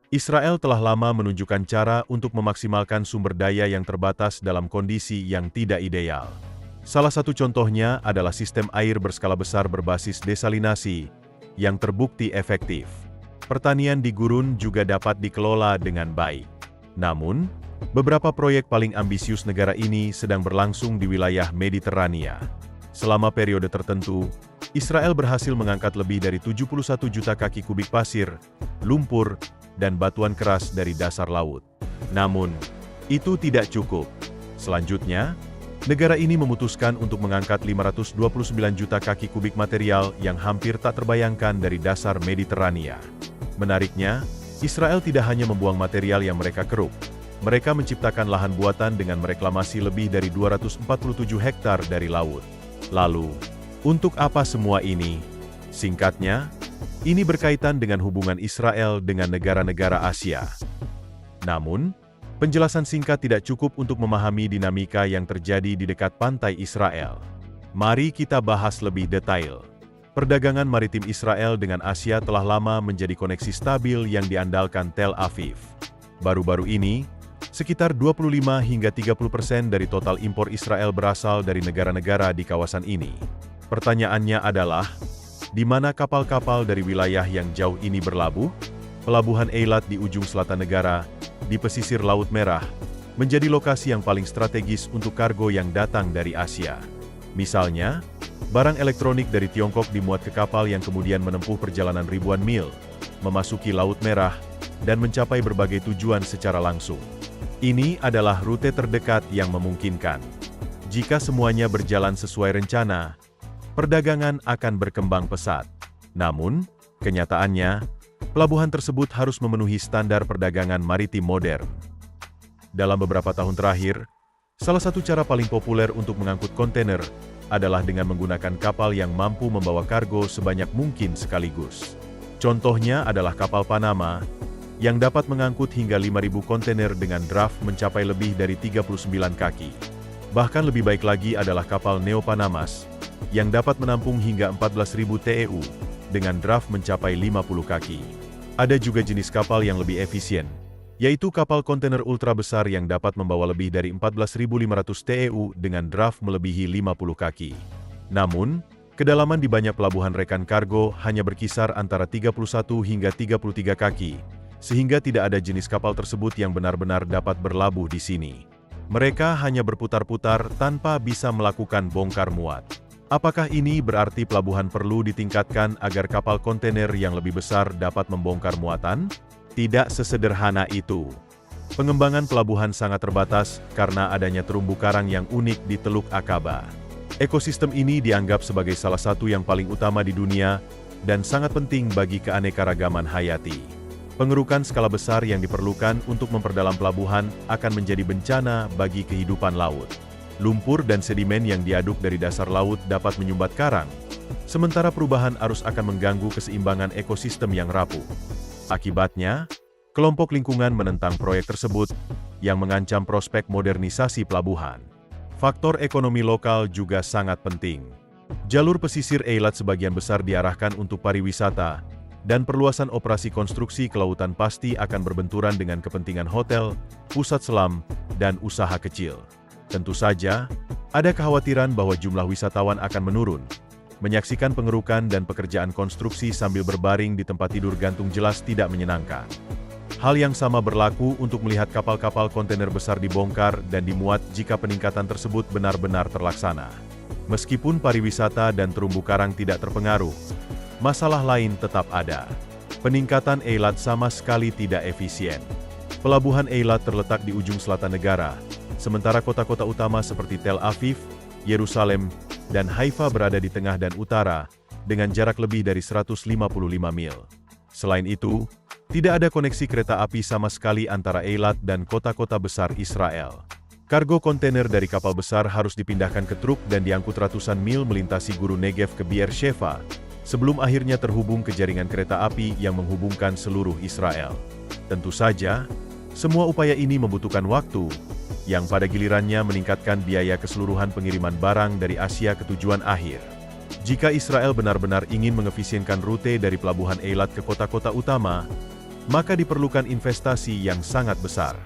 Israel telah lama menunjukkan cara untuk memaksimalkan sumber daya yang terbatas dalam kondisi yang tidak ideal. Salah satu contohnya adalah sistem air berskala besar berbasis desalinasi yang terbukti efektif. Pertanian di gurun juga dapat dikelola dengan baik. Namun, beberapa proyek paling ambisius negara ini sedang berlangsung di wilayah Mediterania. Selama periode tertentu, Israel berhasil mengangkat lebih dari 71 juta kaki kubik pasir, lumpur, dan batuan keras dari dasar laut. Namun, itu tidak cukup. Selanjutnya, negara ini memutuskan untuk mengangkat 529 juta kaki kubik material yang hampir tak terbayangkan dari dasar Mediterania. Menariknya, Israel tidak hanya membuang material yang mereka keruk. Mereka menciptakan lahan buatan dengan mereklamasi lebih dari 247 hektar dari laut. Lalu, untuk apa semua ini? Singkatnya, ini berkaitan dengan hubungan Israel dengan negara-negara Asia. Namun, penjelasan singkat tidak cukup untuk memahami dinamika yang terjadi di dekat pantai Israel. Mari kita bahas lebih detail. Perdagangan maritim Israel dengan Asia telah lama menjadi koneksi stabil yang diandalkan Tel Aviv. Baru-baru ini, sekitar 25 hingga 30% dari total impor Israel berasal dari negara-negara di kawasan ini. Pertanyaannya adalah, di mana kapal-kapal dari wilayah yang jauh ini berlabuh? Pelabuhan Eilat di ujung selatan negara, di pesisir Laut Merah, menjadi lokasi yang paling strategis untuk kargo yang datang dari Asia. Misalnya, barang elektronik dari Tiongkok dimuat ke kapal yang kemudian menempuh perjalanan ribuan mil, memasuki Laut Merah, dan mencapai berbagai tujuan secara langsung. Ini adalah rute terdekat yang memungkinkan. Jika semuanya berjalan sesuai rencana, perdagangan akan berkembang pesat. Namun, kenyataannya, pelabuhan tersebut harus memenuhi standar perdagangan maritim modern. Dalam beberapa tahun terakhir, salah satu cara paling populer untuk mengangkut kontainer adalah dengan menggunakan kapal yang mampu membawa kargo sebanyak mungkin sekaligus. Contohnya adalah kapal Panama, yang dapat mengangkut hingga 5.000 kontainer dengan draft mencapai lebih dari 39 kaki. Bahkan lebih baik lagi adalah kapal Neo Panamax, yang dapat menampung hingga 14.000 TEU, dengan draft mencapai 50 kaki. Ada juga jenis kapal yang lebih efisien, yaitu kapal kontainer ultra besar yang dapat membawa lebih dari 14.500 TEU dengan draft melebihi 50 kaki. Namun, kedalaman di banyak pelabuhan rekan kargo hanya berkisar antara 31 hingga 33 kaki, sehingga tidak ada jenis kapal tersebut yang benar-benar dapat berlabuh di sini. Mereka hanya berputar-putar tanpa bisa melakukan bongkar muat. Apakah ini berarti pelabuhan perlu ditingkatkan agar kapal kontainer yang lebih besar dapat membongkar muatan? Tidak sesederhana itu. Pengembangan pelabuhan sangat terbatas karena adanya terumbu karang yang unik di Teluk Akaba. Ekosistem ini dianggap sebagai salah satu yang paling utama di dunia dan sangat penting bagi keanekaragaman hayati. Pengerukan skala besar yang diperlukan untuk memperdalam pelabuhan akan menjadi bencana bagi kehidupan laut. Lumpur dan sedimen yang diaduk dari dasar laut dapat menyumbat karang, sementara perubahan arus akan mengganggu keseimbangan ekosistem yang rapuh. Akibatnya, kelompok lingkungan menentang proyek tersebut, yang mengancam prospek modernisasi pelabuhan. Faktor ekonomi lokal juga sangat penting. Jalur pesisir Eilat sebagian besar diarahkan untuk pariwisata, dan perluasan operasi konstruksi ke lautan pasti akan berbenturan dengan kepentingan hotel, pusat selam, dan usaha kecil. Tentu saja, ada kekhawatiran bahwa jumlah wisatawan akan menurun. Menyaksikan pengerukan dan pekerjaan konstruksi sambil berbaring di tempat tidur gantung jelas tidak menyenangkan. Hal yang sama berlaku untuk melihat kapal-kapal kontainer besar dibongkar dan dimuat jika peningkatan tersebut benar-benar terlaksana. Meskipun pariwisata dan terumbu karang tidak terpengaruh, masalah lain tetap ada. Peningkatan Eilat sama sekali tidak efisien. Pelabuhan Eilat terletak di ujung selatan negara, sementara kota-kota utama seperti Tel Aviv, Yerusalem, dan Haifa berada di tengah dan utara, dengan jarak lebih dari 155 mil. Selain itu, tidak ada koneksi kereta api sama sekali antara Eilat dan kota-kota besar Israel. Kargo kontainer dari kapal besar harus dipindahkan ke truk dan diangkut ratusan mil melintasi gurun Negev ke Beer Sheva, sebelum akhirnya terhubung ke jaringan kereta api yang menghubungkan seluruh Israel. Tentu saja, semua upaya ini membutuhkan waktu, yang pada gilirannya meningkatkan biaya keseluruhan pengiriman barang dari Asia ke tujuan akhir. Jika Israel benar-benar ingin mengefisienkan rute dari pelabuhan Eilat ke kota-kota utama, maka diperlukan investasi yang sangat besar.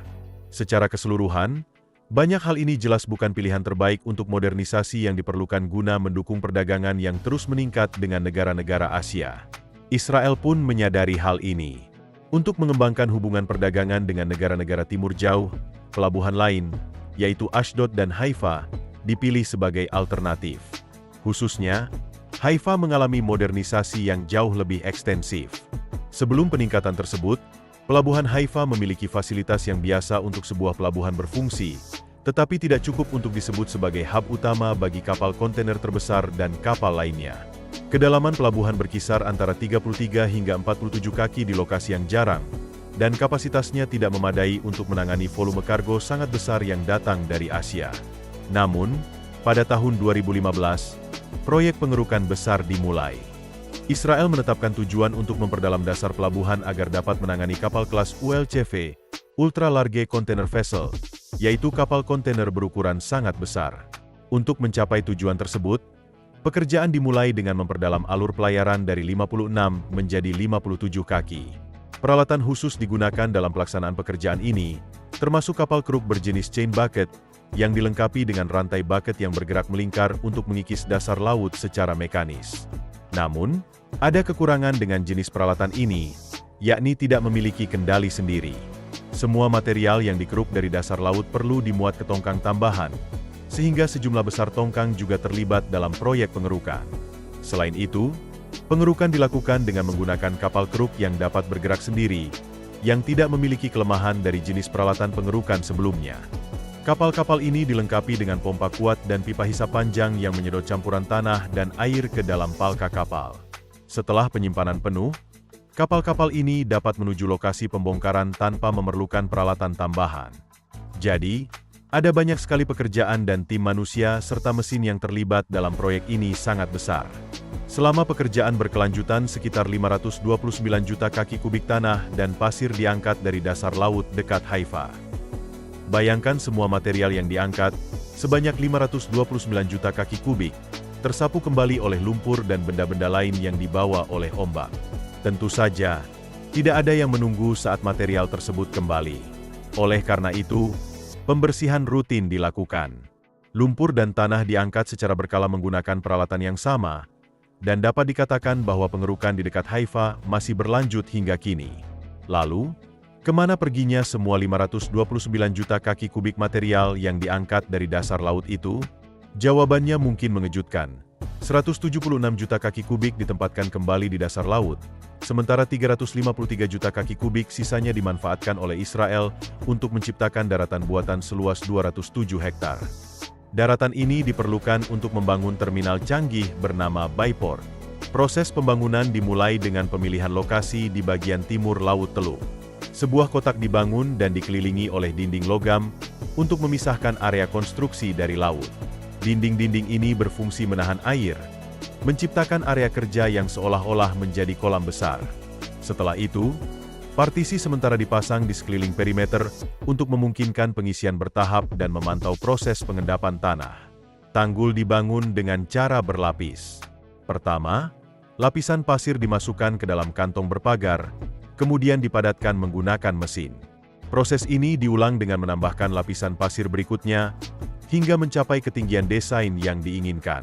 Secara keseluruhan, banyak hal ini jelas bukan pilihan terbaik untuk modernisasi yang diperlukan guna mendukung perdagangan yang terus meningkat dengan negara-negara Asia. Israel pun menyadari hal ini. Untuk mengembangkan hubungan perdagangan dengan negara-negara Timur Jauh, pelabuhan lain, yaitu Ashdod dan Haifa, dipilih sebagai alternatif. Khususnya, Haifa mengalami modernisasi yang jauh lebih ekstensif. Sebelum peningkatan tersebut, pelabuhan Haifa memiliki fasilitas yang biasa untuk sebuah pelabuhan berfungsi, tetapi tidak cukup untuk disebut sebagai hub utama bagi kapal kontainer terbesar dan kapal lainnya. Kedalaman pelabuhan berkisar antara 33 hingga 47 kaki di lokasi yang jarang, dan kapasitasnya tidak memadai untuk menangani volume kargo sangat besar yang datang dari Asia. Namun, pada tahun 2015, proyek pengerukan besar dimulai. Israel menetapkan tujuan untuk memperdalam dasar pelabuhan agar dapat menangani kapal kelas ULCV, Ultra Large Container Vessel, yaitu kapal kontainer berukuran sangat besar. Untuk mencapai tujuan tersebut, pekerjaan dimulai dengan memperdalam alur pelayaran dari 56 menjadi 57 kaki. Peralatan khusus digunakan dalam pelaksanaan pekerjaan ini, termasuk kapal keruk berjenis chain bucket, yang dilengkapi dengan rantai bucket yang bergerak melingkar untuk mengikis dasar laut secara mekanis. Namun, ada kekurangan dengan jenis peralatan ini, yakni tidak memiliki kendali sendiri. Semua material yang dikeruk dari dasar laut perlu dimuat ke tongkang tambahan, sehingga sejumlah besar tongkang juga terlibat dalam proyek pengerukan. Selain itu, pengerukan dilakukan dengan menggunakan kapal keruk yang dapat bergerak sendiri, yang tidak memiliki kelemahan dari jenis peralatan pengerukan sebelumnya. Kapal-kapal ini dilengkapi dengan pompa kuat dan pipa hisap panjang yang menyedot campuran tanah dan air ke dalam palka kapal. Setelah penyimpanan penuh, kapal-kapal ini dapat menuju lokasi pembongkaran tanpa memerlukan peralatan tambahan. Jadi, ada banyak sekali pekerjaan dan tim manusia serta mesin yang terlibat dalam proyek ini sangat besar. Selama pekerjaan berkelanjutan, sekitar 529 juta kaki kubik tanah dan pasir diangkat dari dasar laut dekat Haifa. Bayangkan semua material yang diangkat, sebanyak 529 juta kaki kubik, tersapu kembali oleh lumpur dan benda-benda lain yang dibawa oleh ombak. Tentu saja, tidak ada yang menunggu saat material tersebut kembali. Oleh karena itu, pembersihan rutin dilakukan. Lumpur dan tanah diangkat secara berkala menggunakan peralatan yang sama, dan dapat dikatakan bahwa pengerukan di dekat Haifa masih berlanjut hingga kini. Lalu, kemana perginya semua 529 juta kaki kubik material yang diangkat dari dasar laut itu? Jawabannya mungkin mengejutkan. 176 juta kaki kubik ditempatkan kembali di dasar laut, sementara 353 juta kaki kubik sisanya dimanfaatkan oleh Israel untuk menciptakan daratan buatan seluas 207 hektar. Daratan ini diperlukan untuk membangun terminal canggih bernama Bayport. Proses pembangunan dimulai dengan pemilihan lokasi di bagian timur Laut Teluk. Sebuah kotak dibangun dan dikelilingi oleh dinding logam untuk memisahkan area konstruksi dari laut. Dinding-dinding ini berfungsi menahan air, menciptakan area kerja yang seolah-olah menjadi kolam besar. Setelah itu, partisi sementara dipasang di sekeliling perimeter untuk memungkinkan pengisian bertahap dan memantau proses pengendapan tanah. Tanggul dibangun dengan cara berlapis. Pertama, lapisan pasir dimasukkan ke dalam kantong berpagar, kemudian dipadatkan menggunakan mesin. Proses ini diulang dengan menambahkan lapisan pasir berikutnya, hingga mencapai ketinggian desain yang diinginkan.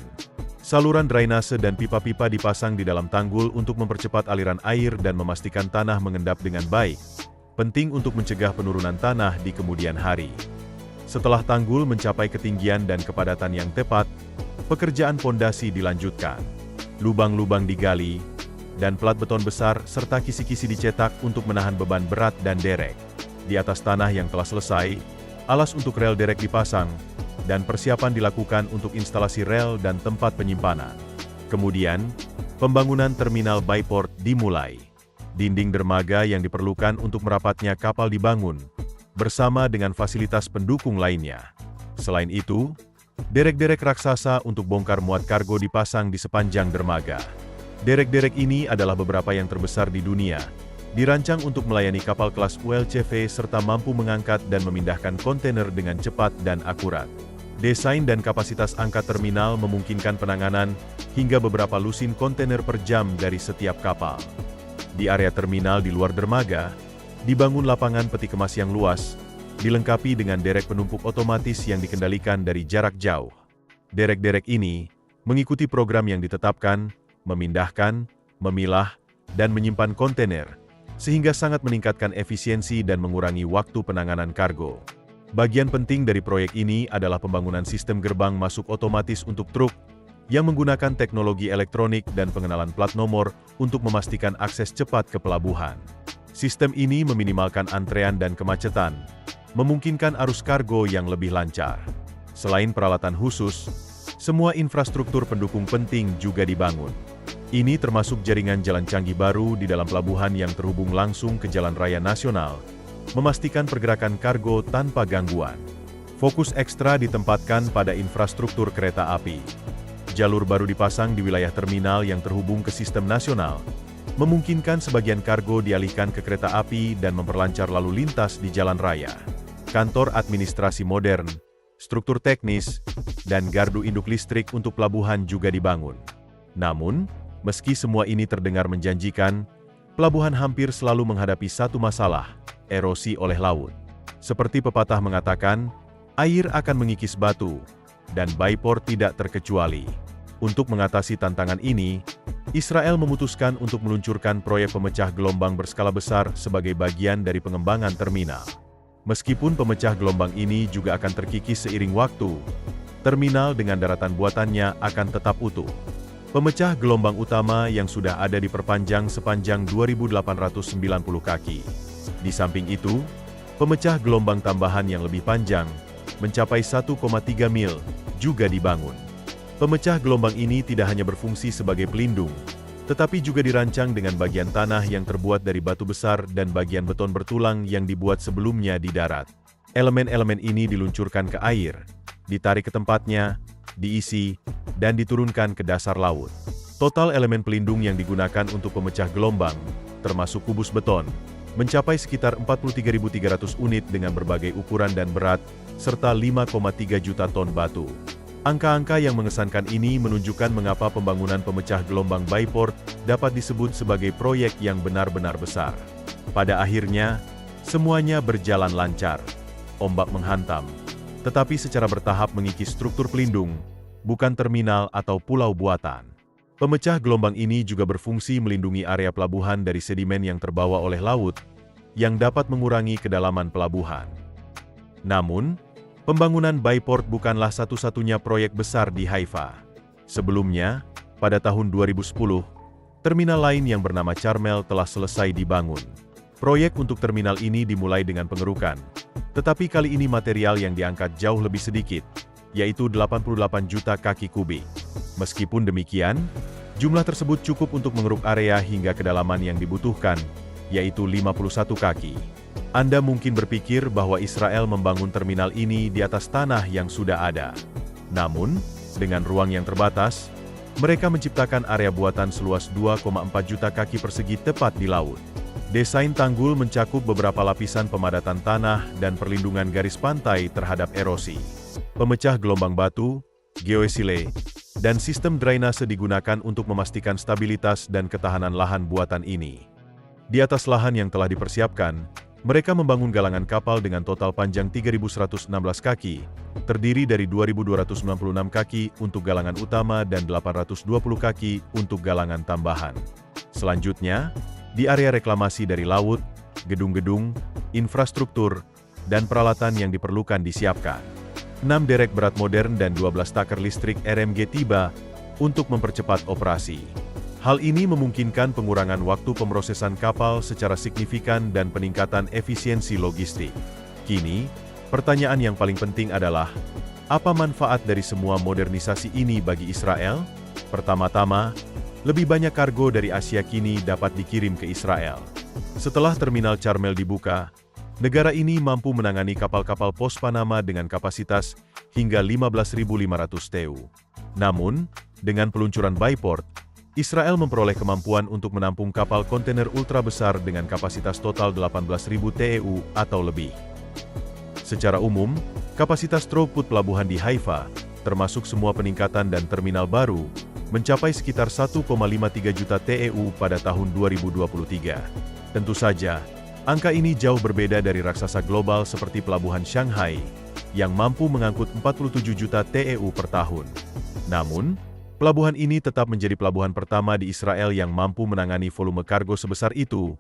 Saluran drainase dan pipa-pipa dipasang di dalam tanggul untuk mempercepat aliran air dan memastikan tanah mengendap dengan baik. Penting untuk mencegah penurunan tanah di kemudian hari. Setelah tanggul mencapai ketinggian dan kepadatan yang tepat, pekerjaan pondasi dilanjutkan. Lubang-lubang digali, dan plat beton besar serta kisi-kisi dicetak untuk menahan beban berat dan derek. Di atas tanah yang telah selesai, alas untuk rel derek dipasang, dan persiapan dilakukan untuk instalasi rel dan tempat penyimpanan. Kemudian, pembangunan terminal Bayport dimulai. Dinding dermaga yang diperlukan untuk merapatnya kapal dibangun, bersama dengan fasilitas pendukung lainnya. Selain itu, derek-derek raksasa untuk bongkar muat kargo dipasang di sepanjang dermaga. Derek-derek ini adalah beberapa yang terbesar di dunia, dirancang untuk melayani kapal kelas ULCV serta mampu mengangkat dan memindahkan kontainer dengan cepat dan akurat. Desain dan kapasitas angkat terminal memungkinkan penanganan hingga beberapa lusin kontainer per jam dari setiap kapal. Di area terminal di luar dermaga, Dibangun lapangan peti kemas yang luas, dilengkapi dengan derek penumpuk otomatis yang dikendalikan dari jarak jauh. Derek-derek ini mengikuti program yang ditetapkan, memindahkan, memilah, dan menyimpan kontainer, sehingga sangat meningkatkan efisiensi dan mengurangi waktu penanganan kargo. Bagian penting dari proyek ini adalah pembangunan sistem gerbang masuk otomatis untuk truk, yang menggunakan teknologi elektronik dan pengenalan plat nomor untuk memastikan akses cepat ke pelabuhan. Sistem ini meminimalkan antrean dan kemacetan, memungkinkan arus kargo yang lebih lancar. Selain peralatan khusus, semua infrastruktur pendukung penting juga dibangun. Ini termasuk jaringan jalan canggih baru di dalam pelabuhan yang terhubung langsung ke jalan raya nasional, memastikan pergerakan kargo tanpa gangguan. Fokus ekstra ditempatkan pada infrastruktur kereta api. Jalur baru dipasang di wilayah terminal yang terhubung ke sistem nasional, memungkinkan sebagian kargo dialihkan ke kereta api dan memperlancar lalu lintas di jalan raya. Kantor administrasi modern, struktur teknis, dan gardu induk listrik untuk pelabuhan juga dibangun. Namun, meski semua ini terdengar menjanjikan, pelabuhan hampir selalu menghadapi satu masalah, erosi oleh laut. Seperti pepatah mengatakan, air akan mengikis batu, dan Bayport tidak terkecuali. Untuk mengatasi tantangan ini, Israel memutuskan untuk meluncurkan proyek pemecah gelombang berskala besar sebagai bagian dari pengembangan terminal. Meskipun pemecah gelombang ini juga akan terkikis seiring waktu, terminal dengan daratan buatannya akan tetap utuh. Pemecah gelombang utama yang sudah ada diperpanjang sepanjang 2.890 kaki. Di samping itu, pemecah gelombang tambahan yang lebih panjang, mencapai 1,3 mil, juga dibangun. Pemecah gelombang ini tidak hanya berfungsi sebagai pelindung, tetapi juga dirancang dengan bagian tanah yang terbuat dari batu besar dan bagian beton bertulang yang dibuat sebelumnya di darat. Elemen-elemen ini diluncurkan ke air, ditarik ke tempatnya, diisi, dan diturunkan ke dasar laut. Total elemen pelindung yang digunakan untuk pemecah gelombang, termasuk kubus beton, mencapai sekitar 43.300 unit dengan berbagai ukuran dan berat, serta 5,3 juta ton batu. Angka-angka yang mengesankan ini menunjukkan mengapa pembangunan pemecah gelombang Bayport dapat disebut sebagai proyek yang benar-benar besar. Pada akhirnya, semuanya berjalan lancar. Ombak menghantam, tetapi secara bertahap mengikis struktur pelindung, bukan terminal atau pulau buatan. Pemecah gelombang ini juga berfungsi melindungi area pelabuhan dari sedimen yang terbawa oleh laut, yang dapat mengurangi kedalaman pelabuhan. Namun, pembangunan Bayport bukanlah satu-satunya proyek besar di Haifa. Sebelumnya, pada tahun 2010, terminal lain yang bernama Carmel telah selesai dibangun. Proyek untuk terminal ini dimulai dengan pengerukan, tetapi kali ini material yang diangkat jauh lebih sedikit, yaitu 88 juta kaki kubik. Meskipun demikian, jumlah tersebut cukup untuk mengeruk area hingga kedalaman yang dibutuhkan, yaitu 51 kaki. Anda mungkin berpikir bahwa Israel membangun terminal ini di atas tanah yang sudah ada. Namun, dengan ruang yang terbatas, mereka menciptakan area buatan seluas 2,4 juta kaki persegi tepat di laut. Desain tanggul mencakup beberapa lapisan pemadatan tanah dan perlindungan garis pantai terhadap erosi. Pemecah gelombang batu, geosile, dan sistem drainase digunakan untuk memastikan stabilitas dan ketahanan lahan buatan ini. Di atas lahan yang telah dipersiapkan, mereka membangun galangan kapal dengan total panjang 3.116 kaki, terdiri dari 2.296 kaki untuk galangan utama dan 820 kaki untuk galangan tambahan. Selanjutnya, di area reklamasi dari laut, gedung-gedung, infrastruktur, dan peralatan yang diperlukan disiapkan. 6 derek berat modern dan 12 taker listrik RMG tiba untuk mempercepat operasi. Hal ini memungkinkan pengurangan waktu pemrosesan kapal secara signifikan dan peningkatan efisiensi logistik. Kini, pertanyaan yang paling penting adalah, apa manfaat dari semua modernisasi ini bagi Israel? Pertama-tama, lebih banyak kargo dari Asia kini dapat dikirim ke Israel. Setelah terminal Carmel dibuka, negara ini mampu menangani kapal-kapal pos Panama dengan kapasitas hingga 15.500 TEU. Namun, dengan peluncuran Bayport, Israel memperoleh kemampuan untuk menampung kapal kontainer ultra besar dengan kapasitas total 18.000 TEU atau lebih. Secara umum, kapasitas throughput pelabuhan di Haifa, termasuk semua peningkatan dan terminal baru, mencapai sekitar 1,53 juta TEU pada tahun 2023. Tentu saja, Angka ini jauh berbeda dari raksasa global seperti pelabuhan Shanghai, yang mampu mengangkut 47 juta TEU per tahun. Namun, pelabuhan ini tetap menjadi pelabuhan pertama di Israel yang mampu menangani volume kargo sebesar itu,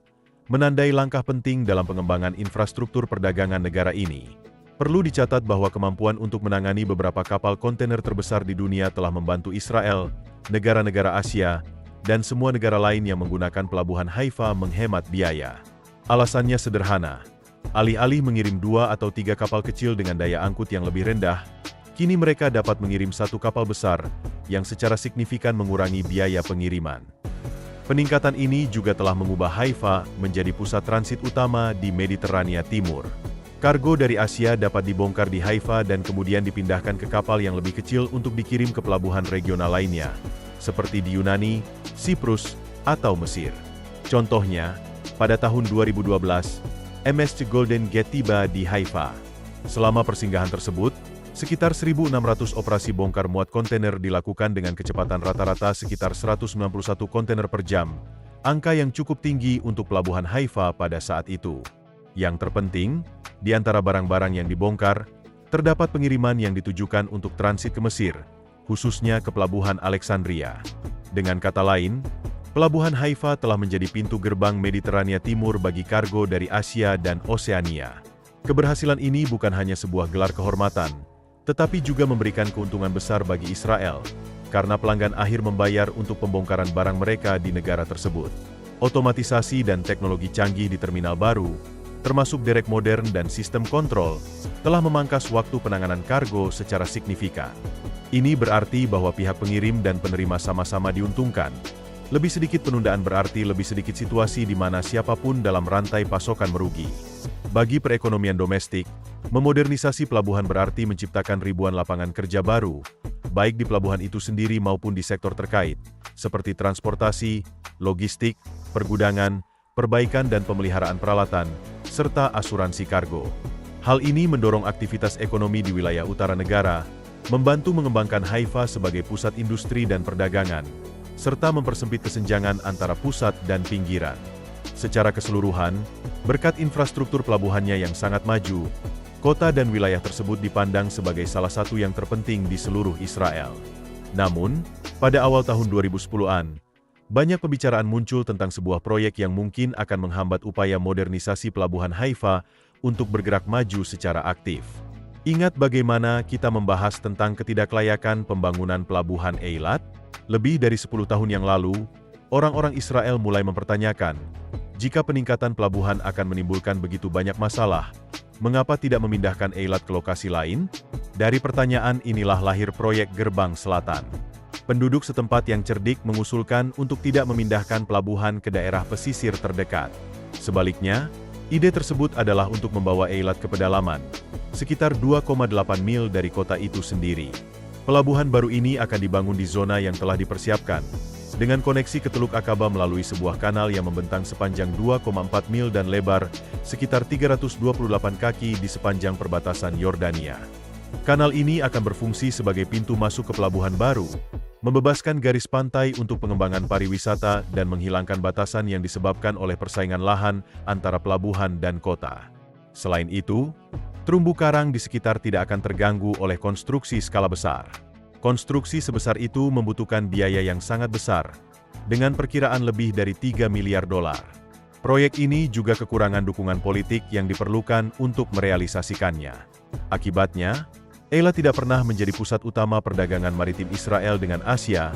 menandai langkah penting dalam pengembangan infrastruktur perdagangan negara ini. Perlu dicatat bahwa kemampuan untuk menangani beberapa kapal kontainer terbesar di dunia telah membantu Israel, negara-negara Asia, dan semua negara lain yang menggunakan pelabuhan Haifa menghemat biaya. Alasannya sederhana. Alih-alih mengirim 2 atau 3 kapal kecil dengan daya angkut yang lebih rendah, kini mereka dapat mengirim 1 kapal besar yang secara signifikan mengurangi biaya pengiriman. Peningkatan ini juga telah mengubah Haifa menjadi pusat transit utama di Mediterania Timur. Kargo dari Asia dapat dibongkar di Haifa dan kemudian dipindahkan ke kapal yang lebih kecil untuk dikirim ke pelabuhan regional lainnya, seperti di Yunani, Siprus, atau Mesir. Contohnya, pada tahun 2012, MSC Golden Gate tiba di Haifa. Selama persinggahan tersebut, sekitar 1.600 operasi bongkar muat kontainer dilakukan dengan kecepatan rata-rata sekitar 191 kontainer per jam, angka yang cukup tinggi untuk pelabuhan Haifa pada saat itu. Yang terpenting, di antara barang-barang yang dibongkar, terdapat pengiriman yang ditujukan untuk transit ke Mesir, khususnya ke pelabuhan Alexandria. Dengan kata lain, pelabuhan Haifa telah menjadi pintu gerbang Mediterania Timur bagi kargo dari Asia dan Oseania. Keberhasilan ini bukan hanya sebuah gelar kehormatan, tetapi juga memberikan keuntungan besar bagi Israel, karena pelanggan akhir membayar untuk pembongkaran barang mereka di negara tersebut. Otomatisasi dan teknologi canggih di terminal baru, termasuk derek modern dan sistem kontrol, telah memangkas waktu penanganan kargo secara signifikan. Ini berarti bahwa pihak pengirim dan penerima sama-sama diuntungkan. Lebih sedikit penundaan berarti lebih sedikit situasi di mana siapapun dalam rantai pasokan merugi. Bagi perekonomian domestik, memodernisasi pelabuhan berarti menciptakan ribuan lapangan kerja baru, baik di pelabuhan itu sendiri maupun di sektor terkait, seperti transportasi, logistik, pergudangan, perbaikan dan pemeliharaan peralatan, serta asuransi kargo. Hal ini mendorong aktivitas ekonomi di wilayah utara negara, membantu mengembangkan Haifa sebagai pusat industri dan perdagangan, serta mempersempit kesenjangan antara pusat dan pinggiran. Secara keseluruhan, berkat infrastruktur pelabuhannya yang sangat maju, kota dan wilayah tersebut dipandang sebagai salah satu yang terpenting di seluruh Israel. Namun, pada awal tahun 2010-an, banyak pembicaraan muncul tentang sebuah proyek yang mungkin akan menghambat upaya modernisasi pelabuhan Haifa untuk bergerak maju secara aktif. Ingat bagaimana kita membahas tentang ketidaklayakan pembangunan pelabuhan Eilat? Lebih dari 10 tahun yang lalu, orang-orang Israel mulai mempertanyakan, jika peningkatan pelabuhan akan menimbulkan begitu banyak masalah, mengapa tidak memindahkan Eilat ke lokasi lain? Dari pertanyaan inilah lahir proyek Gerbang Selatan. Penduduk setempat yang cerdik mengusulkan untuk tidak memindahkan pelabuhan ke daerah pesisir terdekat. Sebaliknya, ide tersebut adalah untuk membawa Eilat ke pedalaman, sekitar 2,8 mil dari kota itu sendiri. Pelabuhan baru ini akan dibangun di zona yang telah dipersiapkan, dengan koneksi ke Teluk Akaba melalui sebuah kanal yang membentang sepanjang 2,4 mil dan lebar sekitar 328 kaki di sepanjang perbatasan Yordania. Kanal ini akan berfungsi sebagai pintu masuk ke pelabuhan baru, membebaskan garis pantai untuk pengembangan pariwisata dan menghilangkan batasan yang disebabkan oleh persaingan lahan antara pelabuhan dan kota. Selain itu, terumbu karang di sekitar tidak akan terganggu oleh konstruksi skala besar. Konstruksi sebesar itu membutuhkan biaya yang sangat besar, dengan perkiraan lebih dari 3 miliar dolar. Proyek ini juga kekurangan dukungan politik yang diperlukan untuk merealisasikannya. Akibatnya, Eilat tidak pernah menjadi pusat utama perdagangan maritim Israel dengan Asia,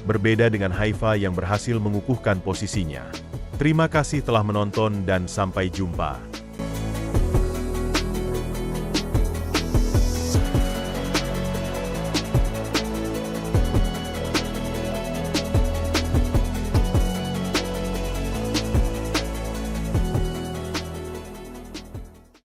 berbeda dengan Haifa yang berhasil mengukuhkan posisinya. Terima kasih telah menonton dan sampai jumpa.